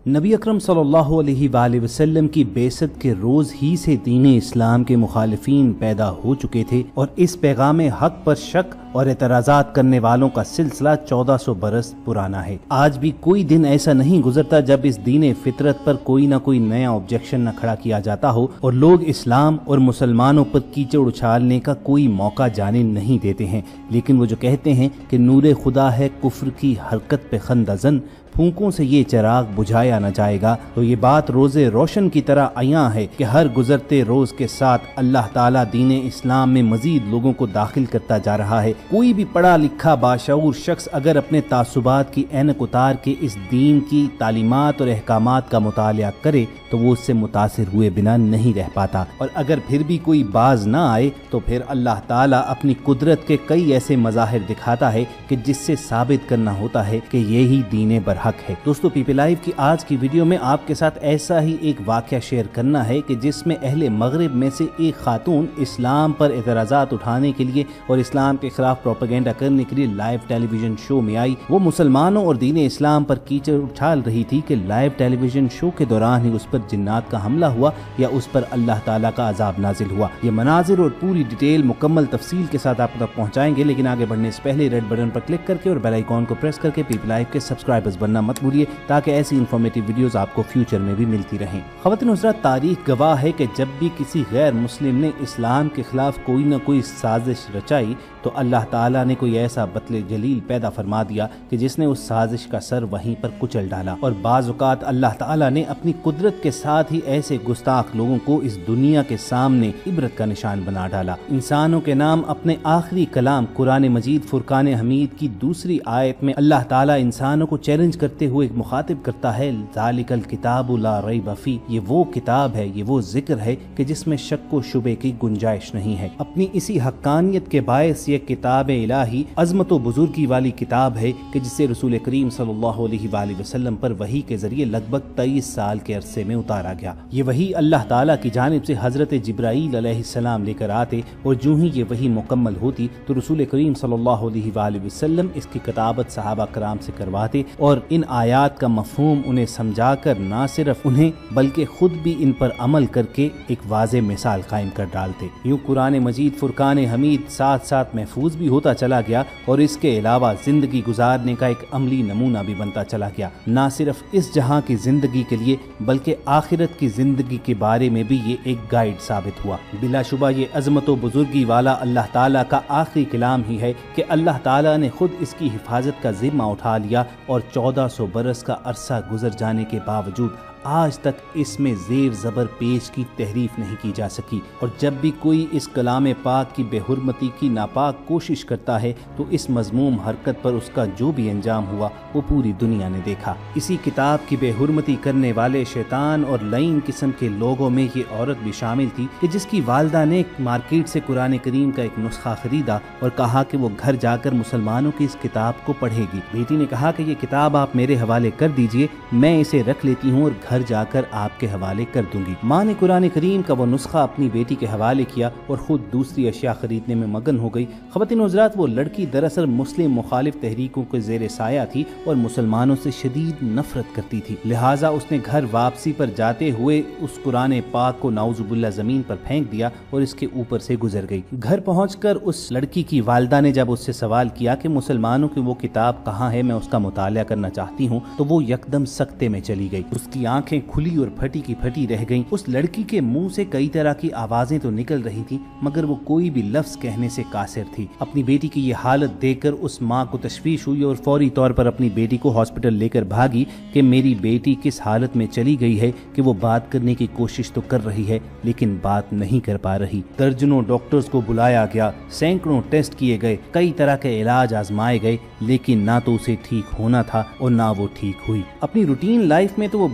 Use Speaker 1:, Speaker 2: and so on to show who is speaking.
Speaker 1: نبی اکرم صلی اللہ علیہ وآلہ وسلم کی بعثت کے روز ہی سے دین اسلام کے مخالفین پیدا ہو چکے تھے اور اس پیغام حق پر شک اور اعتراضات کرنے والوں کا سلسلہ 1400 برس پرانا ہے۔ آج بھی کوئی دن ایسا نہیں گزرتا جب اس دین فطرت پر کوئی نہ کوئی نیا آبجیکشن نہ کھڑا کیا جاتا ہو اور لوگ اسلام اور مسلمانوں پر کیچڑ اچھالنے کا کوئی موقع جانے نہیں دیتے ہیں۔ لیکن وہ جو کہتے ہیں کہ نور خدا ہے کفر کی حرکت پہ خندہ زن، پھونکوں سے یہ چراغ بجھایا نہ جائے گا، تو یہ بات روز روشن کی طرح عیاں ہے کہ ہر گزرتے روز کے ساتھ اللہ تعالیٰ دین اسلام میں مزید لوگوں کو داخل کرتا جا رہا ہے۔ کوئی بھی پڑھا لکھا باشعور شخص اگر اپنے تعصبات کی اینک اتار کے اس دین کی تعلیمات اور احکامات کا مطالعہ کرے تو وہ اس سے متاثر ہوئے بنا نہیں رہ پاتا، اور اگر پھر بھی کوئی باز نہ آئے تو پھر اللہ تعالیٰ اپنی قدرت کے کئی ایسے مظاہر دکھاتا ہے کہ جس سے ثابت کرنا ہوتا ہے کہ یہی دین برحق ہے۔ دوستو، پی پی لائیو کی آج کی ویڈیو میں آپ کے ساتھ ایسا ہی ایک واقعہ شیئر کرنا ہے کہ جس میں اہل مغرب میں سے ایک خاتون اسلام پر اعتراضات اٹھانے کے لیے اور اسلام کے خلاف پروپیگنڈا کرنے کے لیے لائیو ٹیلی ویژن شو میں آئی۔ وہ مسلمانوں اور دین اسلام پر کیچڑ اچھال رہی تھی کہ لائیو ٹیلی ویژن شو کے دوران ہی اس پر جنات کا حملہ ہوا یا اس پر اللہ تعالیٰ کا عذاب نازل ہوا۔ یہ مناظر اور پوری ڈیٹیل مکمل تفصیل کے ساتھ آپ تک پہنچائیں گے، لیکن آگے بڑھنے سے پہلے ریڈ بٹن پر کلک کر کے اور بیل آئیکن کو پریس کر کے پی پی لائیو کے سبسکرائبرز بننا مت بھولیے تاکہ ایسی انفارمیٹیو ویڈیوز آپ کو فیوچر میں بھی ملتی رہیں۔ خواتین حضرات، تاریخ گواہ ہے کہ جب بھی کسی غیر مسلم نے اسلام کے خلاف کوئی نہ کوئی سازش رچائی تو اللہ تعالیٰ نے کوئی ایسا بطل جلیل پیدا فرما دیا کہ جس نے اس سازش کا سر وہیں پر کچل ڈالا، اور بعض اوقات اللہ تعالیٰ نے اپنی قدرت کے ساتھ ہی ایسے گستاخ لوگوں کو اس دنیا کے سامنے عبرت کا نشان بنا ڈالا۔ انسانوں کے نام اپنے آخری کلام قرآن مجید فرقان حمید کی دوسری آیت میں اللہ تعالیٰ انسانوں کو چیلنج کرتے ہوئے مخاطب کرتا ہے، ذالک الکتاب لا ریب فیہ، یہ وہ کتاب ہے، یہ وہ ذکر ہے کہ جس میں شک و شبے کی گنجائش نہیں ہے۔ اپنی اسی حقانیت کے باعث یہ کتاب الہی عظمت و بزرگی والی کتاب ہے کہ جسے رسول کریم صلی اللہ علیہ وآلہ وسلم پر وحی کے ذریعے لگ بھگ 23 سال کے عرصے میں اتارا گیا۔ یہ وحی اللہ تعالیٰ کی جانب سے حضرت جبرائیل علیہ السلام لے کر آتے، اور جو ہی یہ وحی مکمل ہوتی تو رسول کریم صلی اللہ علیہ وآلہ وسلم اس کی کتابت صحابہ کرام سے کرواتے، اور ان آیات کا مفہوم انہیں سمجھا کر نہ صرف انہیں بلکہ خود بھی ان پر عمل کر کے ایک واضح مثال قائم کر ڈالتے۔ یوں قرآن مجید فرقان حمید ساتھ ساتھ محفوظ بھی ہوتا چلا گیا اور اس کے علاوہ زندگی گزارنے کا ایک عملی نمونہ بھی بنتا چلا گیا۔ نہ صرف اس جہاں کی زندگی کے لیے بلکہ آخرت کی زندگی کے بارے میں بھی یہ ایک گائیڈ ثابت ہوا۔ بلا شبہ یہ عظمت و بزرگی والا اللہ تعالیٰ کا آخری کلام ہی ہے کہ اللہ تعالیٰ نے خود اس کی حفاظت کا ذمہ اٹھا لیا، اور 1400 برس کا عرصہ گزر جانے کے باوجود آج تک اس میں زیر زبر پیش کی تحریف نہیں کی جا سکی، اور جب بھی کوئی اس کلام پاک کی بے حرمتی کی ناپاک کوشش کرتا ہے تو اس مذموم حرکت پر اس کا جو بھی انجام ہوا وہ پوری دنیا نے دیکھا۔ اسی کتاب کی بے حرمتی کرنے والے شیطان اور لعین قسم کے لوگوں میں یہ عورت بھی شامل تھی کہ جس کی والدہ نے مارکیٹ سے قرآن کریم کا ایک نسخہ خریدا اور کہا کہ وہ گھر جا کر مسلمانوں کی اس کتاب کو پڑھے گی۔ بیٹی نے کہا کہ یہ کتاب آپ میرے حوالے کر دیجئے، میں اسے رکھ لیتی ہوں اور گھر جا کر آپ کے حوالے کر دوں گی۔ ماں نے قرآن کریم کا وہ نسخہ اپنی بیٹی کے حوالے کیا اور خود دوسری اشیاء خریدنے میں مگن ہو گئی۔ خواتین حضرات، وہ لڑکی دراصل مسلم مخالف تحریکوں کے زیر سایہ تھی اور مسلمانوں سے شدید نفرت کرتی تھی، لہٰذا اس نے گھر واپسی پر جاتے ہوئے اس قرآن پاک کو نعوذ باللہ زمین پر پھینک دیا اور اس کے اوپر سے گزر گئی۔ گھر پہنچ کر اس لڑکی کی والدہ نے جب اس سے سوال کیا کہ مسلمانوں کی وہ کتاب کہاں ہے، میں اس کا مطالعہ کرنا چاہتی ہوں، تو وہ یکدم سکتے میں چلی گئی۔ اس کی آنکھیں کھلی اور پھٹی کی پھٹی رہ گئیں۔ اس لڑکی کے منہ سے کئی طرح کی آوازیں تو نکل رہی تھی مگر وہ کوئی بھی لفظ کہنے سے قاصر تھی۔ اپنی بیٹی کی یہ حالت دیکھ کر اس ماں کو تشویش ہوئی اور فوری طور پر اپنی بیٹی کو ہاسپٹل لے کر بھاگی کہ میری بیٹی کس حالت میں چلی گئی ہے کہ وہ بات کرنے کی کوشش تو کر رہی ہے لیکن بات نہیں کر پا رہی۔ درجنوں ڈاکٹرز کو بلایا گیا، سینکڑوں ٹیسٹ کیے گئے، کئی طرح کے علاج آزمائے گئے، لیکن نہ تو اسے ٹھیک ہونا تھا اور نہ وہ ٹھیک ہوئی۔ اپنی روٹین لائف میں تو وہ